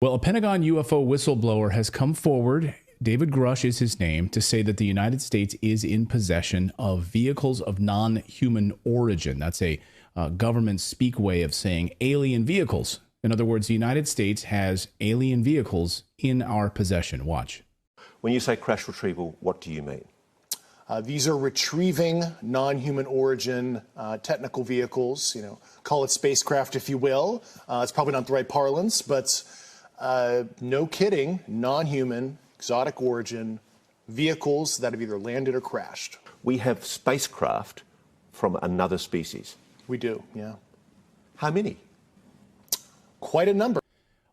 Well, a Pentagon UFO whistleblower has come forward. David Grusch is his name, to say that the United States is in possession of vehicles of non-human origin. That's a government speak way of saying alien vehicles. In other words, the United States has alien vehicles in our possession. Watch. When you say crash retrieval, what do you mean? These are retrieving non-human origin technical vehicles, call it spacecraft if you will. It's probably not the right parlance, but no kidding, non-human, exotic origin vehicles that have either landed or crashed. We have spacecraft from another species. We do, yeah. How many? Quite a number.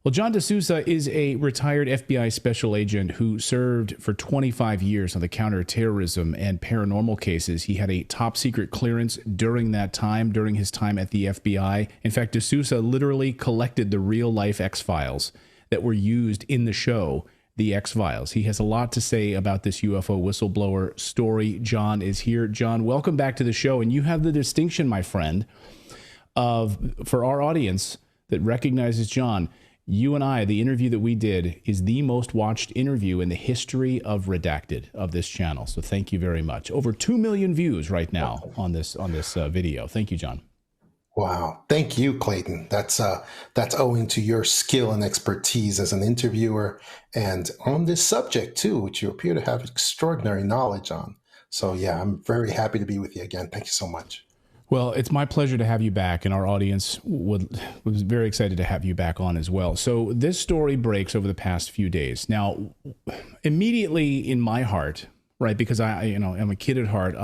Well, John DeSouza is a retired FBI special agent who served for 25 years on the counterterrorism and paranormal cases. He had a top secret clearance during that time, during his time at the FBI. In fact, DeSouza literally collected the real-life X-Files that were used in the show, The X-Files. He has a lot to say about this UFO whistleblower story. John is here. John, welcome back to the show. And you have the distinction, my friend, for our audience that recognizes John, you and I, the interview that we did is the most watched interview in the history of Redacted, of this channel. So thank you very much. Over 2 million views right now on this video. Thank you, John. Wow. Thank you, Clayton. That's owing to your skill and expertise as an interviewer and on this subject too, which you appear to have extraordinary knowledge on. So yeah, I'm very happy to be with you again. Thank you so much. Well, it's my pleasure to have you back, and our audience was very excited to have you back on as well. So this story breaks over the past few days. Now, immediately in my heart, right, because I'm a kid at heart,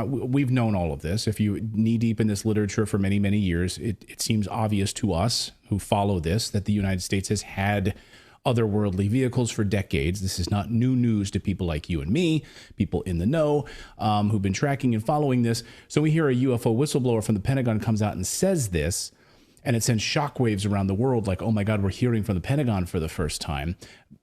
we've known all of this. If you knee deep in this literature for many, many years, it seems obvious to us who follow this that the United States has had otherworldly vehicles for decades. This is not new news to people like you and me, people in the know, who've been tracking and following this. So we hear a UFO whistleblower from the Pentagon comes out and says this, and it sends shockwaves around the world like, oh my God, we're hearing from the Pentagon for the first time.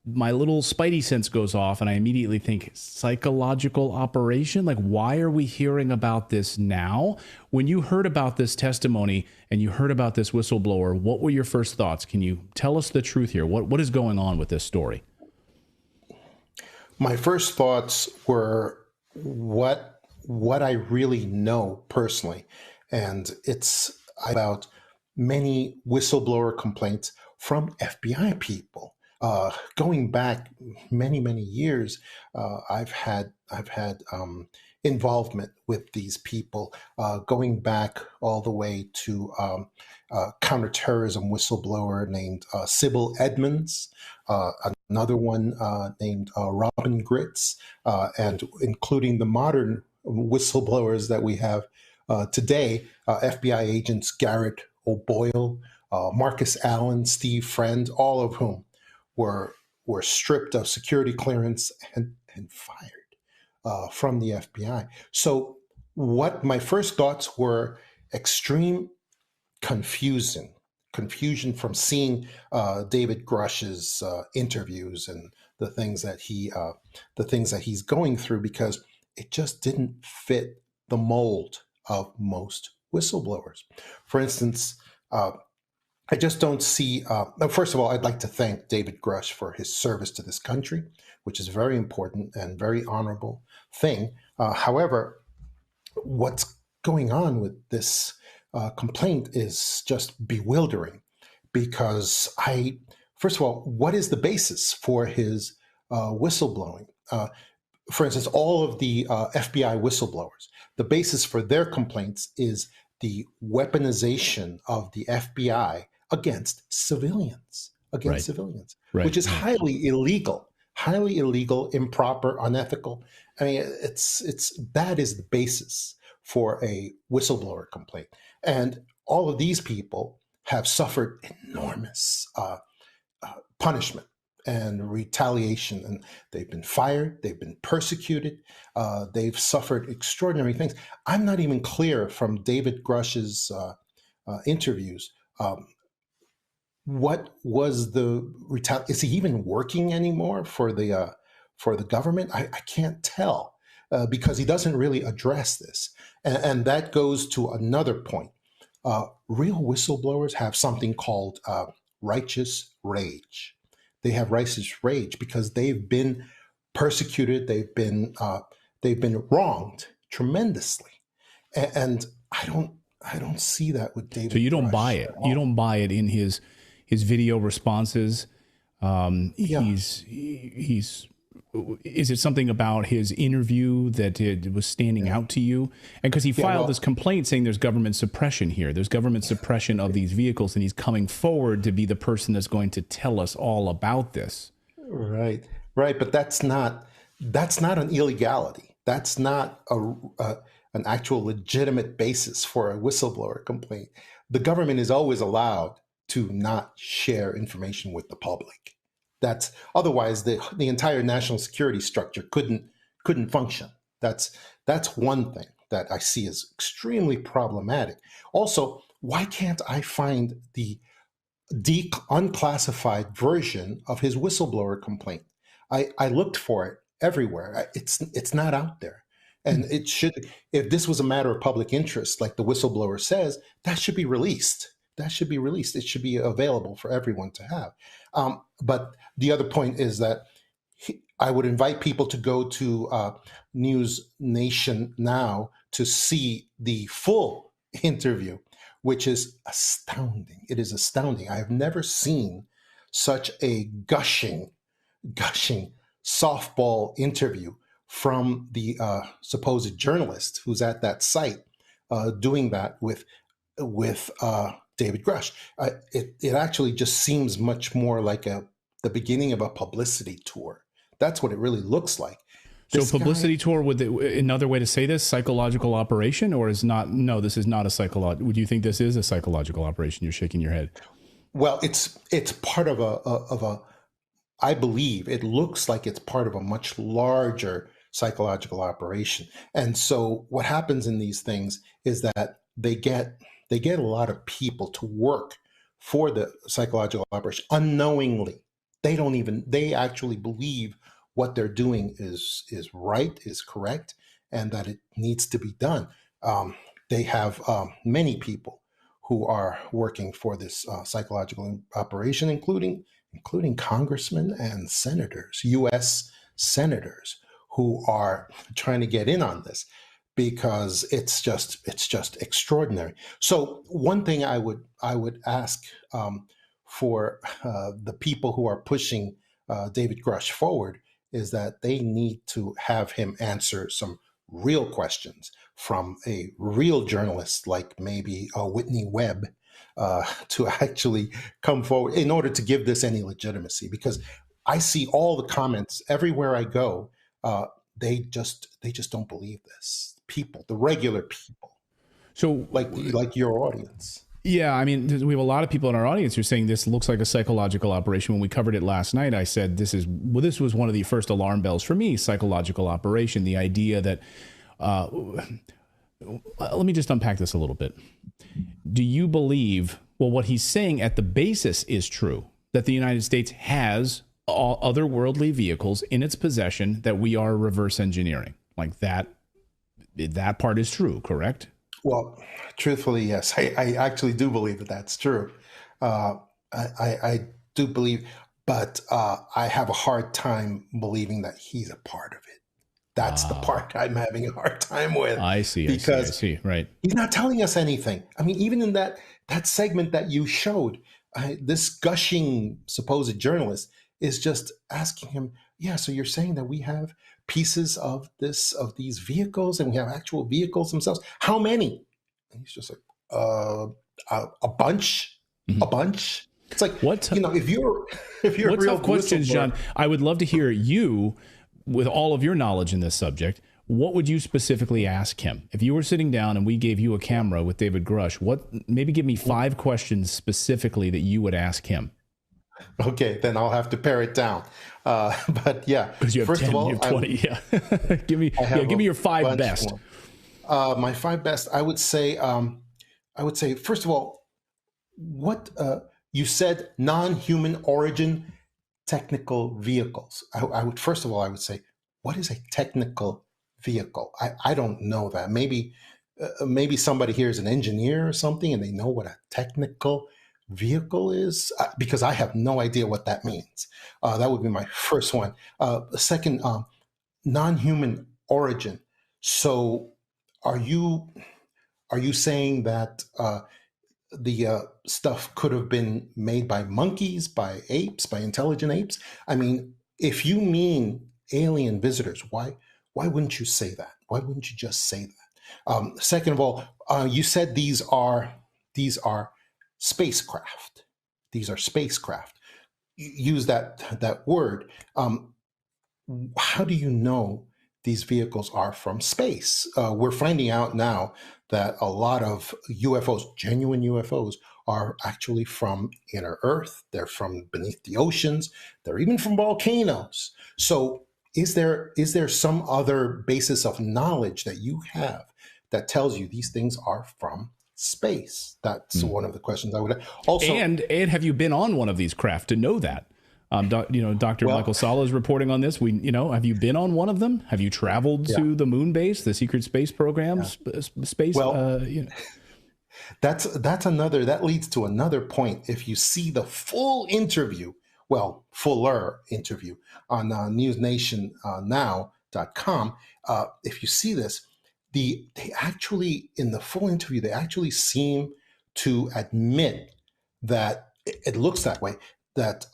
My little spidey sense goes off, and I immediately think, psychological operation? Like, why are we hearing about this now? When you heard about this testimony and you heard about this whistleblower, what were your first thoughts? Can you tell us the truth here? What is going on with this story? My first thoughts were what I really know personally, and it's about many whistleblower complaints from FBI people. Going back many, many years, I've had involvement with these people, going back all the way to counterterrorism whistleblower named Sybil Edmonds, another one named Robin Gritz, and including the modern whistleblowers that we have today, FBI agents Garrett O'Boyle, Marcus Allen, Steve Friend, all of whom were stripped of security clearance and fired from the FBI. So what my first thoughts were, extreme confusion from seeing David Grusch's interviews and the things that he's going through, because it just didn't fit the mold of most whistleblowers. For instance, I just don't see, first of all, I'd like to thank David Grusch for his service to this country, which is a very important and very honorable thing. However, what's going on with this complaint is just bewildering, because first of all, what is the basis for his whistleblowing? For instance, all of the FBI whistleblowers, the basis for their complaints is the weaponization of the FBI against civilians, Right. which is highly illegal, improper, unethical. I mean, that is the basis for a whistleblower complaint. And all of these people have suffered enormous punishment and retaliation, and they've been fired, they've been persecuted, they've suffered extraordinary things. I'm not even clear from David Grusch's interviews what was the is he even working anymore for the government? I can't tell, because he doesn't really address this, and that goes to another point. Real whistleblowers have something called righteous rage. they have righteous rage because they've been persecuted, they've been wronged tremendously, and I don't see that with David. So you don't Grusch buy it. You don't buy it in his video responses. He's is it something about his interview that it was standing out to you? And because he filed this complaint saying there's government suppression here, there's government suppression of these vehicles, and he's coming forward to be the person that's going to tell us all about this. Right. But that's not an illegality. That's not an actual legitimate basis for a whistleblower complaint. The government is always allowed to not share information with the public. That's otherwise the entire national security structure couldn't function. That's one thing that I see as extremely problematic. Also, why can't I find the unclassified version of his whistleblower complaint? I looked for it everywhere. It's not out there. And it should, if this was a matter of public interest, like the whistleblower says, that should be released. That should be released. It should be available for everyone to have. But the other point is that I would invite people to go to News Nation now to see the full interview, which is astounding. It is astounding. I have never seen such a gushing softball interview from the supposed journalist who's at that site doing that with David Grusch. It actually just seems much more like the beginning of a publicity tour. That's what it really looks like. So publicity tour, another way to say this, psychological operation, or is not? No, this is not a psychological. Would you think this is a psychological operation? You're shaking your head. Well, it's part of a. I believe it looks like it's part of a much larger psychological operation. And so what happens in these things is that they get a lot of people to work for the psychological operation unknowingly. They actually believe what they're doing is right, is correct, and that it needs to be done. They have many people who are working for this psychological operation, including congressmen and senators, U.S. senators, who are trying to get in on this because it's just extraordinary. So one thing I would ask for the people who are pushing David Grusch forward is that they need to have him answer some real questions from a real journalist like maybe Whitney Webb to actually come forward in order to give this any legitimacy. Because I see all the comments everywhere I go. They just don't believe this. People, the regular people. So like your audience. Yeah, I mean, we have a lot of people in our audience who are saying this looks like a psychological operation. When we covered it last night, I said this was one of the first alarm bells for me, psychological operation, the idea that, let me just unpack this a little bit. Do you believe, well, what he's saying at the basis is true, that the United States has all otherworldly vehicles in its possession that we are reverse engineering? Like that part is true, correct? Well, truthfully, yes. I actually do believe that that's true. I do believe, but I have a hard time believing that he's a part of it. That's the part I'm having a hard time with. I see. Right. He's not telling us anything. I mean, even in that segment that you showed, this gushing supposed journalist is just asking him, yeah, so you're saying that we have pieces of these vehicles and we have actual vehicles themselves. How many? And he's just like, a bunch, a bunch. It's like, what? If you're what real tough questions, John, I would love to hear you, with all of your knowledge in this subject, what would you specifically ask him? If you were sitting down and we gave you a camera with David Grusch, maybe give me 5 questions specifically that you would ask him. Okay, then I'll have to pare it down. But yeah, because you have first 10, of all, you have 20. give me your 5 best. My 5 best, I would say, first of all, what you said, non-human origin technical vehicles. I would say, what is a technical vehicle? I don't know that. Maybe somebody here is an engineer or something, and they know what a technical vehicle is? Because I have no idea what that means. That would be my first one. Second, non-human origin. So are you saying that the stuff could have been made by monkeys, by apes, by intelligent apes? I mean, if you mean alien visitors, why wouldn't you say that? Why wouldn't you just say that? Second of all, you said these are spacecraft. These are spacecraft. You use that word. How do you know these vehicles are from space? We're finding out now that a lot of UFOs, genuine UFOs, are actually from inner Earth. They're from beneath the oceans. They're even from volcanoes. So is there some other basis of knowledge that you have that tells you these things are from space? That's one of the questions I would also. And have you been on one of these craft to know that? Dr. Michael Sala is reporting on this. Have you been on one of them? Have you traveled to the moon base, the secret space program, space? Well, that leads to another point. If you see the full interview, fuller interview on newsnationnow.com, if you see this, they actually, in the full interview, they actually seem to admit that it looks that way, that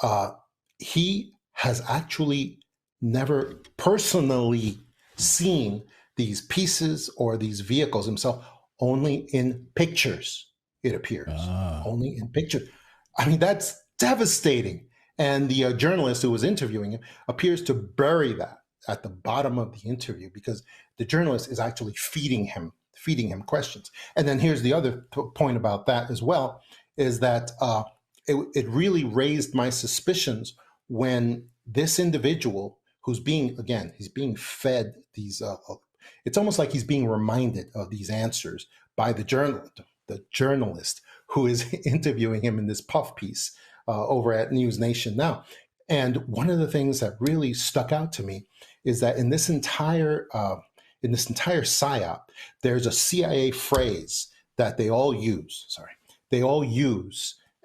he has actually never personally seen these pieces or these vehicles himself, only in pictures, it appears. Only in pictures. I mean, that's devastating. And the journalist who was interviewing him appears to bury that at the bottom of the interview, because the journalist is actually feeding him questions. And then here's the other point about that as well, is that it really raised my suspicions when this individual who's being fed these, it's almost like he's being reminded of these answers by the journalist who is interviewing him in this puff piece over at News Nation Now. And one of the things that really stuck out to me is that in this entire psyop, there's a CIA phrase that they all use.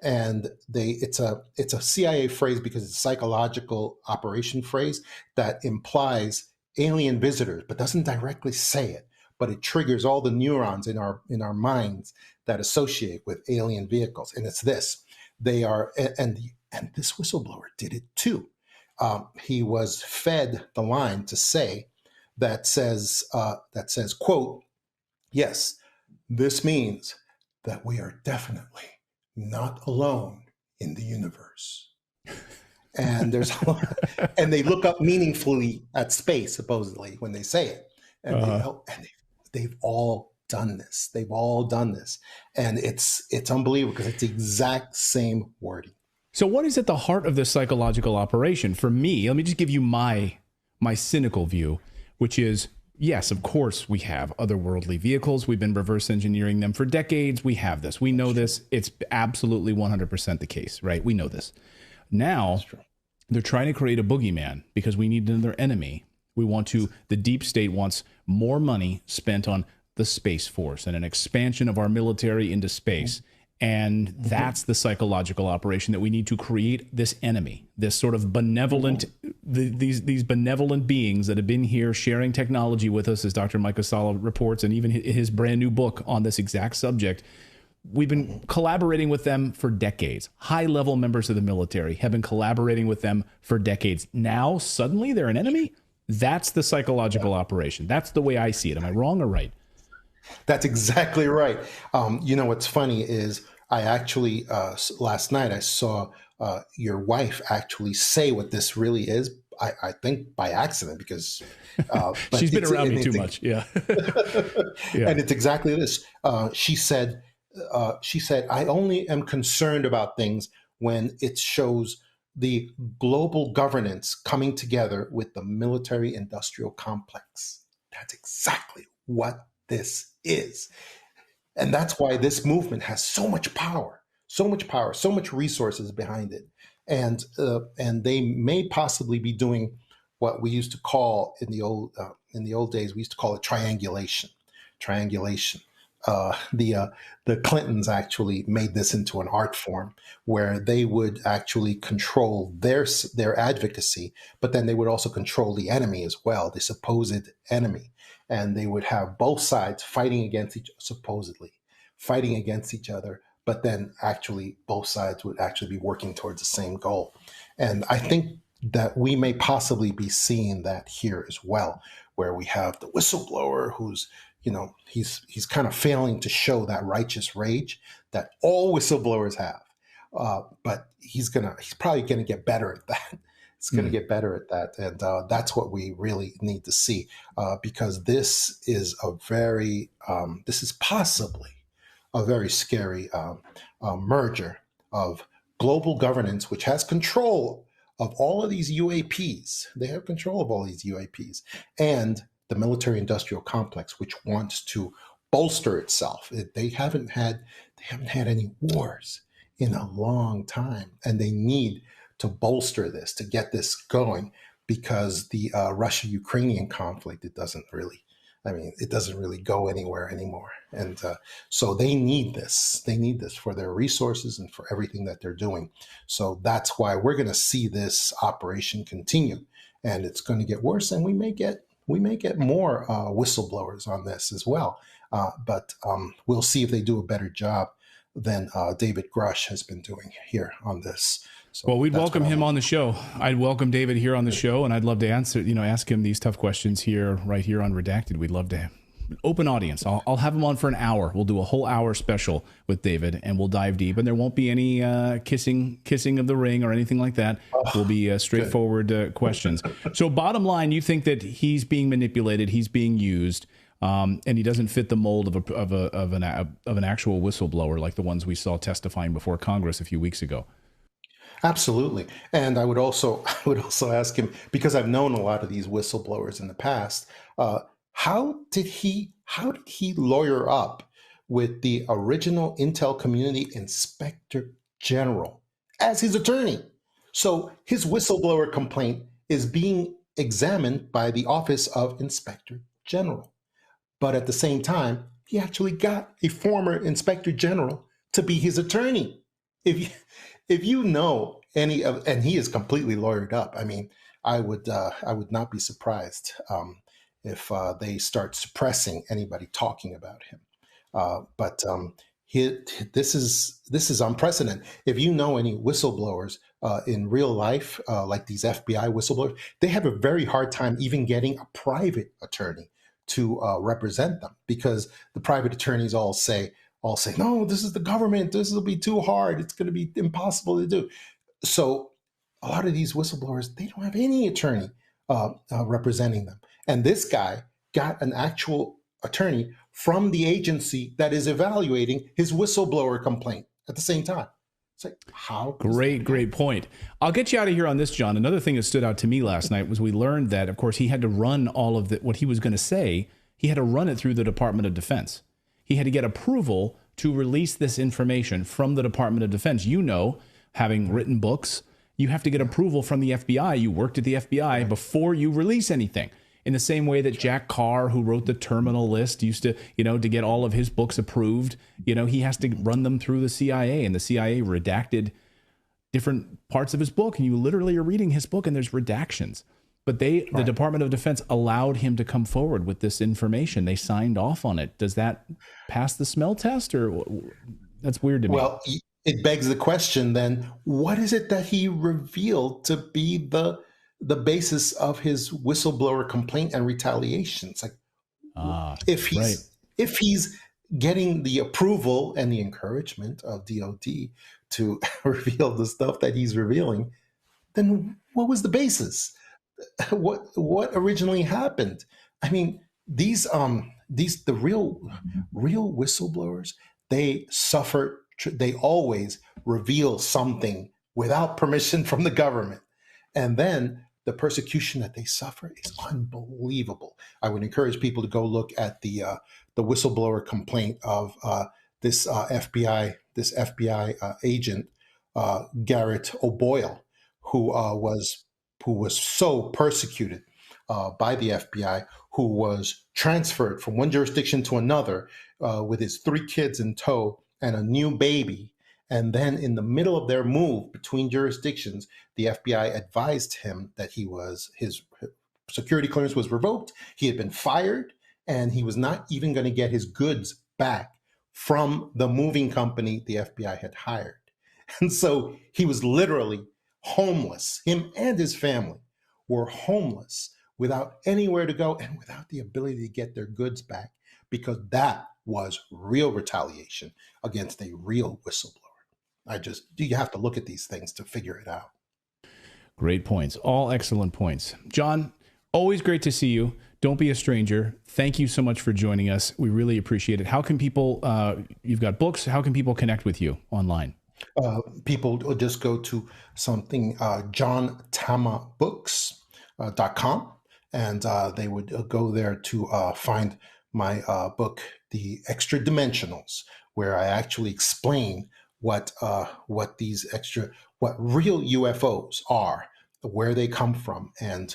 And it's a CIA phrase because it's a psychological operation phrase that implies alien visitors, but doesn't directly say it. But it triggers all the neurons in our minds that associate with alien vehicles. And it's this: they are, and this whistleblower did it too. He was fed the line to say that says, quote, "Yes, this means that we are definitely not alone in the universe." And there's and they look up meaningfully at space, supposedly, when they say it. And they've all done this. They've all done this. And it's unbelievable because it's the exact same wording. So what is at the heart of this psychological operation? For me, let me just give you my cynical view, which is, yes, of course, we have otherworldly vehicles. We've been reverse engineering them for decades. We have this. We know this. It's absolutely 100% the case, right? We know this. Now, they're trying to create a boogeyman because we need another enemy. The deep state wants more money spent on the Space Force and an expansion of our military into space. And that's the psychological operation, that we need to create this enemy, this sort of benevolent, these benevolent beings that have been here sharing technology with us, as Dr. Michael Sala reports, and even his brand new book on this exact subject. We've been collaborating with them for decades. High-level members of the military have been collaborating with them for decades. Now, suddenly, they're an enemy? That's the psychological operation. That's the way I see it. Am I wrong or right? That's exactly right. What's funny is I actually, last night, I saw your wife actually say what this really is. I think by accident, because she's been around me too much. Yeah. And it's exactly this. She said, I only am concerned about things when it shows the global governance coming together with the military industrial complex. That's exactly what this is. And that's why this movement has so much power, so much resources behind it. And they may possibly be doing what we used to call in the old days, we used to call it triangulation. the Clintons actually made this into an art form where they would actually control their advocacy, but then they would also control the enemy as well, the supposed enemy, and they would have both sides fighting against supposedly fighting against each other, but then actually both sides would actually be working towards the same goal. And I think that we may possibly be seeing that here as well, where we have the whistleblower who's, he's kind of failing to show that righteous rage that all whistleblowers have. But he's probably gonna get better at that. It's gonna get better at that, and that's what we really need to see, because this is this is possibly a very scary merger of global governance, which has control of all of these UAPs. They have control of all these UAPs, and the military-industrial complex, which wants to bolster itself. They haven't had any wars in a long time, and they need to bolster this to get this going, because the Russia-Ukrainian conflict, it doesn't really go anywhere anymore. And so they need this. They need this for their resources and for everything that they're doing. So that's why we're going to see this operation continue, and it's going to get worse. And we may get more whistleblowers on this as well. But we'll see if they do a better job than David Grusch has been doing here on this. So well, we'd welcome him on the show. I'd welcome David here on the show, and I'd love to ask him these tough questions right here on Redacted. We'd love to open audience. I'll have him on for an hour. We'll do a whole hour special with David, and we'll dive deep. And there won't be any kissing of the ring or anything like that. Will be straightforward questions. So, bottom line, you think that he's being manipulated, he's being used, and he doesn't fit the mold of an actual whistleblower like the ones we saw testifying before Congress a few weeks ago. Absolutely. And I would also ask him, because I've known a lot of these whistleblowers in the past, how did he lawyer up with the original Intel Community Inspector General as his attorney? So his whistleblower complaint is being examined by the Office of Inspector General. But at the same time, he actually got a former Inspector General to be his attorney. If you know any of, and he is completely lawyered up. I mean, I would not be surprised if they start suppressing anybody talking about him. But this is unprecedented. If you know any whistleblowers in real life, like these FBI whistleblowers, they have a very hard time even getting a private attorney to represent them, because the private attorneys all say, no, this is the government. This will be too hard. It's going to be impossible to do. So a lot of these whistleblowers, they don't have any attorney representing them. And this guy got an actual attorney from the agency that is evaluating his whistleblower complaint at the same time. It's like, how? Great point. I'll get you out of here on this, John. Another thing that stood out to me last night was we learned that, of course, he had to run all of what he was going to say. He had to run it through the Department of Defense. He had to get approval to release this information from the Department of Defense. Having written books, you have to get approval from the FBI. You worked at the FBI before you release anything. In the same way that Jack Carr, who wrote the Terminal List, used to, to get all of his books approved, he has to run them through the CIA, and the CIA redacted different parts of his book. And you literally are reading his book and there's redactions. But the Department of Defense allowed him to come forward with this information. They signed off on it. Does that pass the smell test, or that's weird to me? Well, it begs the question then, what is it that he revealed to be the basis of his whistleblower complaint and retaliation? It's like, if he's getting the approval and the encouragement of DOD to reveal the stuff that he's revealing, then what was the basis? What originally happened? I mean, the real whistleblowers, they suffer. They always reveal something without permission from the government, and then the persecution that they suffer is unbelievable. I would encourage people to go look at the whistleblower complaint of this FBI agent Garrett O'Boyle, who was so persecuted by the FBI who was transferred from one jurisdiction to another with his 3 kids in tow and a new baby. And then in the middle of their move between jurisdictions, the FBI advised him that his security clearance was revoked. He had been fired, and he was not even going to get his goods back from the moving company the FBI had hired. And so he was literally homeless. Him and his family were homeless without anywhere to go and without the ability to get their goods back, because that was real retaliation against a real whistleblower. You have to look at these things to figure it out. Great points. All excellent points. John, always great to see you. Don't be a stranger. Thank you so much for joining us. We really appreciate it. How can people, you've got books, how can people connect with you online? People just go to something, johnthamabooks.com, and they would go there to find my book, The Extra Dimensionals, where I actually explain what real UFOs are, where they come from, and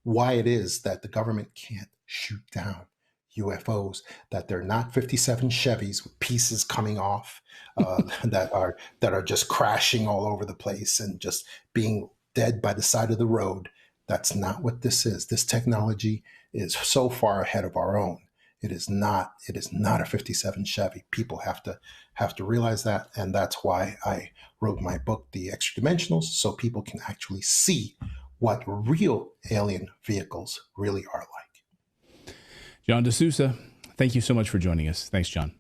why it is that the government can't shoot down UFOs, that they're not 57 Chevys with pieces coming off, that are just crashing all over the place and just being dead by the side of the road. That's not what this is. This technology is so far ahead of our own. It is not a 57 Chevy. People have to realize that, and that's why I wrote my book, The Extra Dimensionals, so people can actually see what real alien vehicles really are like. John DeSouza, thank you so much for joining us. Thanks, John.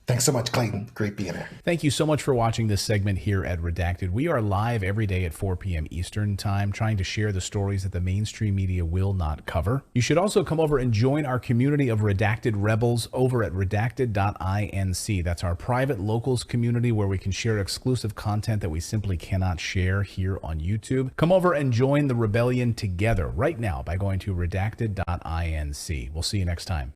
Thanks so much, Clayton. Great being here. Thank you so much for watching this segment here at Redacted. We are live every day at 4 p.m. Eastern Time, trying to share the stories that the mainstream media will not cover. You should also come over and join our community of Redacted Rebels over at redacted.inc. That's our private locals community where we can share exclusive content that we simply cannot share here on YouTube. Come over and join the rebellion together right now by going to redacted.inc. We'll see you next time.